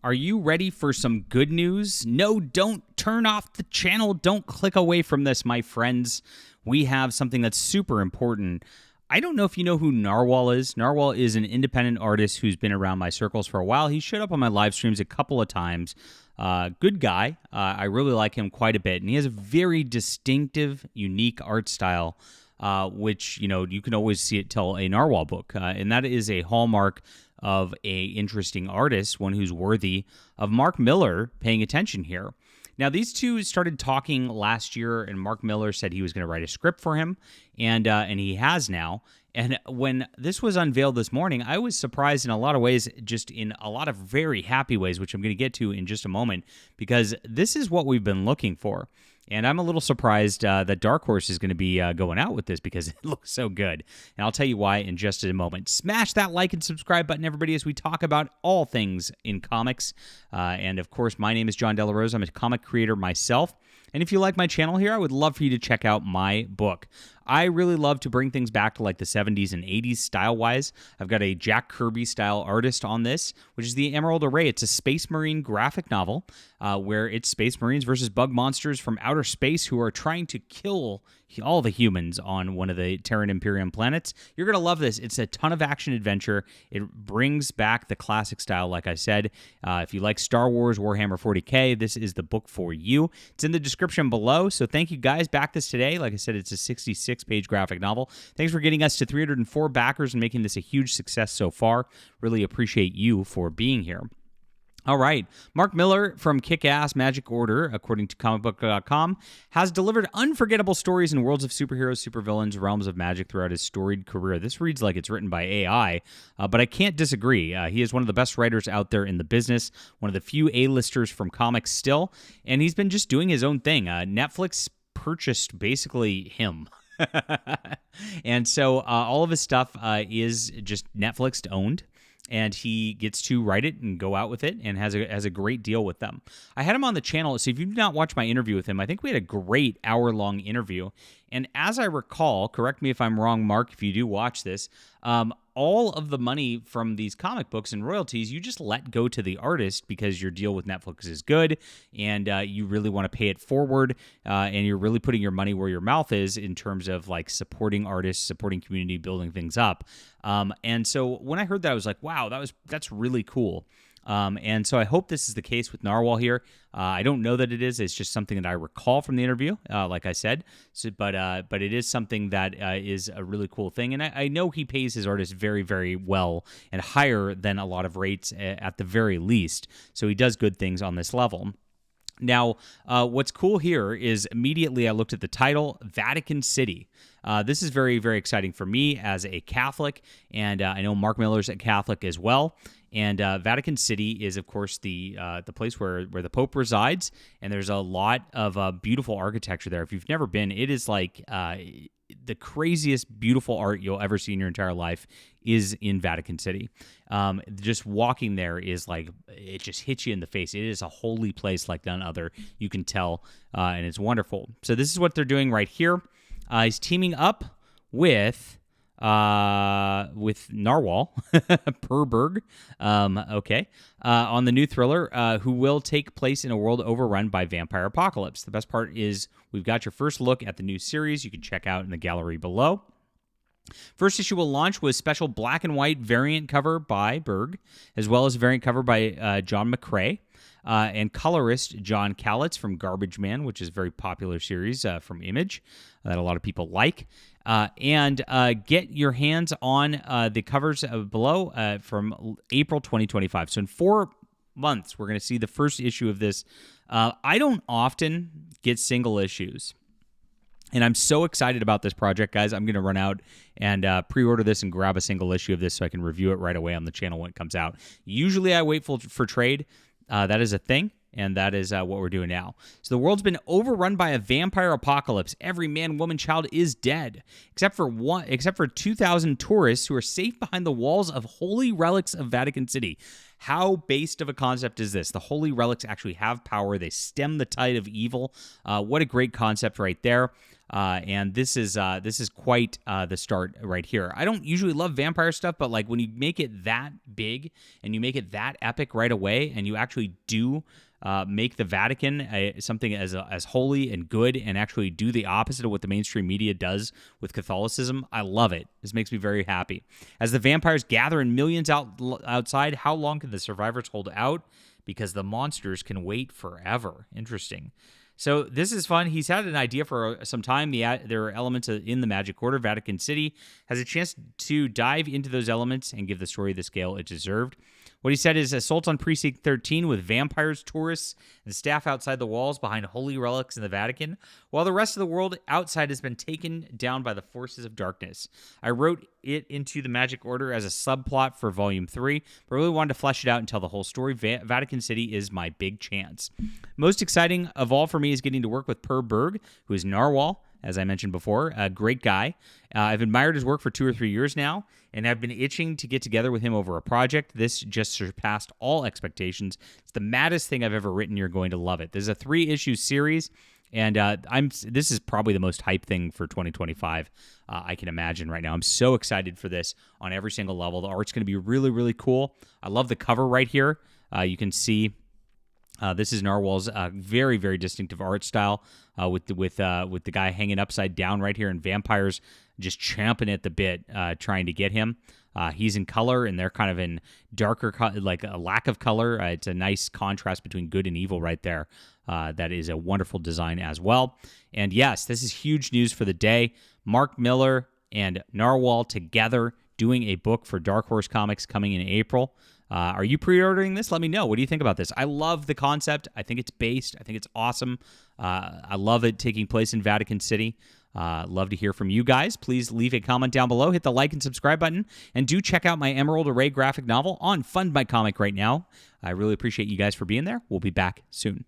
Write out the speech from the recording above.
Are you ready for some good news? No, don't turn off the channel. Don't click away from this, my friends. We have something that's super important. I don't know if you know who NARWHAL is. NARWHAL is an independent artist who's been around my circles for a while. He showed up on my live streams a couple of times. Good guy. I really like him quite a bit. And he has a very distinctive, unique art style, which, you can always see it tell a NARWHAL book. And that is a hallmark of a interesting artist, one who's worthy of Mark Millar paying attention here. Now, these two started talking last year, and Mark Millar said he was going to write a script for him, and he has now. And when this was unveiled this morning, I was surprised in a lot of ways, just in a lot of very happy ways, which I'm going to get to in just a moment, because this is what we've been looking for. And I'm a little surprised that Dark Horse is going to be going out with this because it looks so good. And I'll tell you why in just a moment. Smash that like and subscribe button, everybody, as we talk about all things in comics. And, of course, my name is John De La Rosa. I'm a comic creator myself. And if you like my channel here, I would love for you to check out my book. I really love to bring things back to like the 70s and 80s style-wise. I've got a Jack Kirby-style artist on this, which is the Emerald Array. It's a Space Marine graphic novel where it's Space Marines versus bug monsters from outer space who are trying to kill all the humans on one of the Terran Imperium planets. You're going to love this. It's a ton of action-adventure. It brings back the classic style, like I said. If you like Star Wars, Warhammer 40K, this is the book for you. It's in the description below, so thank you guys. Back this today. Like I said, it's a 66-page graphic novel. Thanks for getting us to 304 backers and making this a huge success so far. Really appreciate you for being here. All right. Mark Millar from Kick-Ass Magic Order, according to comicbook.com, has delivered unforgettable stories in worlds of superheroes, supervillains, realms of magic throughout his storied career. This reads like it's written by AI, but I can't disagree. He is one of the best writers out there in the business, one of the few A-listers from comics still, and he's been just doing his own thing. Netflix purchased basically him. And so all of his stuff is just Netflix owned. And he gets to write it and go out with it and has a great deal with them. I had him on the channel, so if you've not watched my interview with him, I think we had a great hour-long interview. And as I recall, correct me if I'm wrong, Mark, if you do watch this, all of the money from these comic books and royalties, you just let go to the artist because your deal with Netflix is good and you really want to pay it forward and you're really putting your money where your mouth is in terms of like supporting artists, supporting community, building things up. And so when I heard that, I was like, wow, that's really cool. And so I hope this is the case with NARWHAL here. I don't know that it is. It's just something that I recall from the interview, like I said. So, but it is something that is a really cool thing. And I know he pays his artists very, very well and higher than a lot of rates at the very least. So he does good things on this level. Now, what's cool here is immediately I looked at the title, Vatican City. This is very, very exciting for me as a Catholic, and I know Mark Millar's a Catholic as well. And Vatican City is, of course, the place where the Pope resides, and there's a lot of beautiful architecture there. If you've never been, it is like the craziest, beautiful art you'll ever see in your entire life is in Vatican City. Just walking there is like, it just hits you in the face. It is a holy place like none other. You can tell, and it's wonderful. So this is what they're doing right here. He's teaming up with NARWHAL, Perberg, on the new thriller, who will take place in a world overrun by vampire apocalypse. The best part is we've got your first look at the new series you can check out in the gallery below. First issue will launch with special black and white variant cover by Berg, as well as a variant cover by John McCrae. And colorist John Calitz from Garbage Man, which is a very popular series from Image that a lot of people like. And get your hands on the covers below from April 2025. So in 4 months, we're going to see the first issue of this. I don't often get single issues. And I'm so excited about this project, guys. I'm going to run out and pre-order this and grab a single issue of this so I can review it right away on the channel when it comes out. Usually I wait for trade. That is a thing, and that is what we're doing now. So the world's been overrun by a vampire apocalypse. Every man, woman, child is dead, except for 2,000 tourists who are safe behind the walls of holy relics of Vatican City. How based of a concept is this? The holy relics actually have power. They stem the tide of evil. What a great concept right there. And this is quite the start right here. I don't usually love vampire stuff, but like when you make it that big and you make it that epic right away, and you actually do make the Vatican something as holy and good, and actually do the opposite of what the mainstream media does with Catholicism, I love it. This makes me very happy. As the vampires gather in millions outside, how long can the survivors hold out? Because the monsters can wait forever. Interesting. So this is fun. He's had an idea for some time. There are elements in the Magic Order. Vatican City has a chance to dive into those elements and give the story the scale it deserved. What he said is assault on Precinct 13 with vampires, tourists, and staff outside the walls behind holy relics in the Vatican, while the rest of the world outside has been taken down by the forces of darkness. I wrote it into the Magic Order as a subplot for Volume 3, but really wanted to flesh it out and tell the whole story. Vatican City is my big chance. Most exciting of all for me is getting to work with Per Berg, who is Narwhal, as I mentioned before, a great guy. I've admired his work for 2 or 3 years now, and have been itching to get together with him over a project. This just surpassed all expectations. It's the maddest thing I've ever written. You're going to love it. There's a 3-issue series, and this is probably the most hype thing for 2025 I can imagine right now. I'm so excited for this on every single level. The art's going to be really, really cool. I love the cover right here. You can see this is Narwhal's very, very distinctive art style with the guy hanging upside down right here, and vampires just champing at the bit trying to get him. He's in color, and they're kind of in darker, like a lack of color. It's a nice contrast between good and evil right there. That is a wonderful design as well. And yes, this is huge news for the day. Mark Millar and Narwhal together doing a book for Dark Horse Comics coming in April. Are you pre-ordering this? Let me know. What do you think about this? I love the concept. I think it's based. I think it's awesome. I love it taking place in Vatican City. Love to hear from you guys. Please leave a comment down below. Hit the like and subscribe button. And do check out my Emerald Array graphic novel on Fund My Comic right now. I really appreciate you guys for being there. We'll be back soon.